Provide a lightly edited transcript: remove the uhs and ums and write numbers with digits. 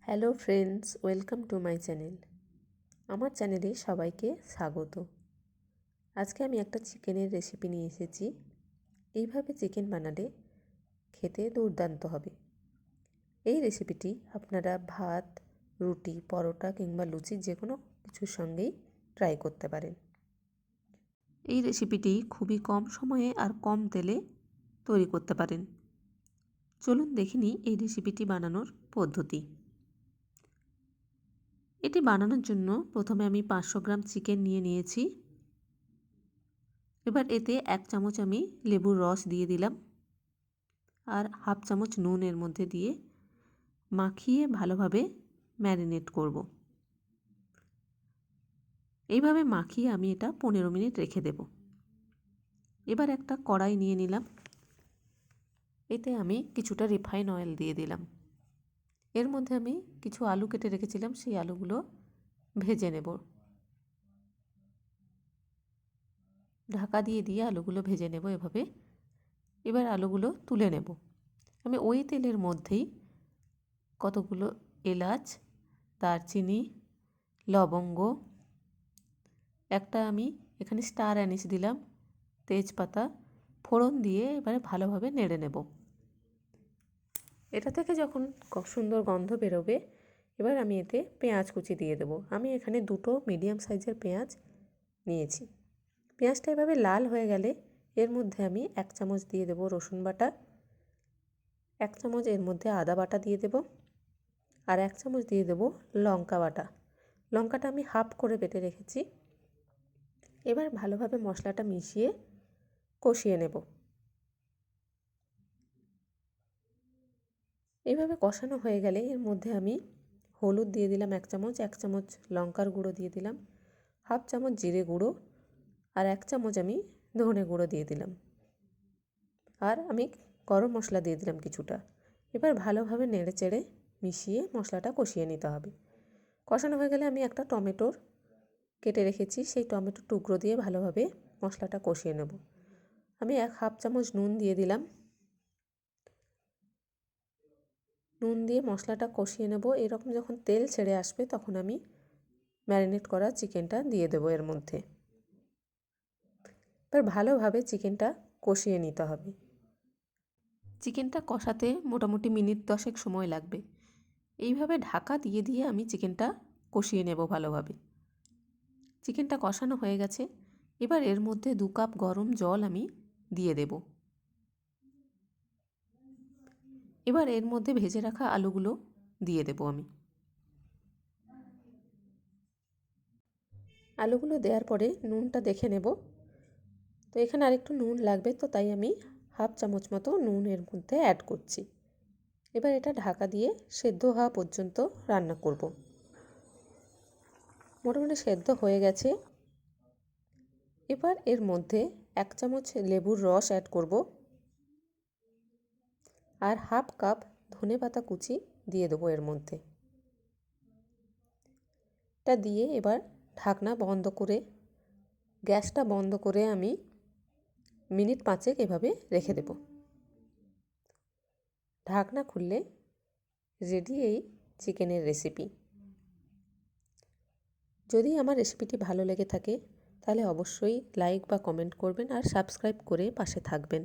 Hello friends, welcome to my channel. আমার চ্যানেলে সবাইকে স্বাগত। আজকে আমি একটা চিকেনের রেসিপি নিয়ে এসেছি। এইভাবে চিকেন বানালে খেতে দুর্দান্ত হবে। এই রেসিপিটি আপনারা ভাত, রুটি, পরোটা কিংবা লুচি যে কোনো কিছুর সঙ্গেই ট্রাই করতে পারেন। এই রেসিপিটি খুবই কম সময়ে আর কম তেলে তৈরি করতে পারেন। চলুন দেখে নিই এই রেসিপিটি বানানোর পদ্ধতি। এটি বানানোর জন্য প্রথমে আমি 500 গ্রাম চিকেন নিয়েছি। এবার এতে 1 চামচ আমি লেবুর রস দিয়ে দিলাম আর হাফ চামচ নুন এর মধ্যে দিয়ে মাখিয়ে ভালোভাবে ম্যারিনেট করব। এইভাবে মাখিয়ে আমি এটা 15 মিনিট রেখে দেব। এবার একটা কড়াই নিয়ে নিলাম। এতে আমি কিছুটা রিফাইন অয়েল দিয়ে দিলাম। এর মধ্যে আমি কিছু আলু কেটে রেখেছিলাম, সেই আলুগুলো ভেজে নেব। ঢাকা দিয়ে আলুগুলো ভেজে নেব এভাবে। এবার আলুগুলো তুলে নেব। আমি ওই তেলের মধ্যেই কতগুলো এলাচ, দারচিনি, লবঙ্গ, একটা আমি এখানে স্টার অ্যানিস দিলাম, তেজপাতা ফোড়ন দিয়ে এবারে ভালোভাবে নেড়ে নেব। এটা থেকে যখন সুন্দর গন্ধ বেরোবে, এবার আমি এতে পেঁয়াজ কুচি দিয়ে দেব। আমি এখানে 2টো মিডিয়াম সাইজের পেঁয়াজ নিয়েছি। পেঁয়াজটা এভাবে লাল হয়ে গেলে এর মধ্যে আমি 1 চামচ দিয়ে দেব রসুন বাটা, 1 চামচ এর মধ্যে আদা বাটা দিয়ে দেব আর 1 চামচ দিয়ে দেব লঙ্কা বাটা। লঙ্কাটা আমি হাফ করে বেটে রেখেছি। এবার ভালোভাবে মশলাটা মিশিয়ে কষিয়ে নেব। এইভাবে কষানো হয়ে গেলে এর মধ্যে আমি হলুদ দিয়ে দিলাম 1 চামচ, 1 চামচ লঙ্কার গুঁড়ো দিয়ে দিলাম, হাফ চামচ জিরে গুঁড়ো আর 1 চামচ আমি ধনে গুঁড়ো দিয়ে দিলাম আর আমি গরম মশলা দিয়ে দিলাম কিছুটা। এবার ভালোভাবে নেড়ে চেড়ে মিশিয়ে মশলাটা কষিয়ে নিতে হবে। কষানো হয়ে গেলে আমি একটা টমেটোর কেটে রেখেছি, সেই টমেটোর টুকরো দিয়ে ভালোভাবে মশলাটা কষিয়ে নেব। আমি হাফ চামচ নুন দিয়ে দিলাম। নুন দিয়ে মশলাটা কষিয়ে নেব। এরকম যখন তেল ছেড়ে আসবে তখন আমি ম্যারিনেট করা চিকেনটা দিয়ে দেবো এর মধ্যে। এবার ভালোভাবে চিকেনটা কষিয়ে নিতে হবে। চিকেনটা কষাতে মোটামুটি মিনিট 10 সময় লাগবে। এইভাবে ঢাকা দিয়ে আমি চিকেনটা কষিয়ে নেব ভালোভাবে। চিকেনটা কষানো হয়ে গেছে। এবার এর মধ্যে 2 কাপ গরম জল আমি দিয়ে দেব। এবার এর মধ্যে ভেজে রাখা আলুগুলো দিয়ে দেব আমি। আলুগুলো দেওয়ার পরে নুনটা দেখে নেব। তো এখানে আরেকটু নুন লাগবে, তো তাই আমি হাফ চামচ মতো নুন এর মধ্যে অ্যাড করছি। এবার এটা ঢাকা দিয়ে সেদ্ধ হওয়া পর্যন্ত রান্না করব। মোটামুটি সেদ্ধ হয়ে গেছে। এবার এর মধ্যে 1 চামচ লেবুর রস অ্যাড করব আর হাফ কাপ ধনেপাতা কুচি দিয়ে দেবো এর মধ্যে। এটা দিয়ে এবার ঢাকনা বন্ধ করে, গ্যাসটা বন্ধ করে আমি মিনিট 5 এভাবে রেখে দেব। ঢাকনা খুললে রেডি এই চিকেনের রেসিপি। যদি আমার রেসিপিটি ভালো লেগে থাকে তাহলে অবশ্যই লাইক বা কমেন্ট করবেন আর সাবস্ক্রাইব করে পাশে থাকবেন।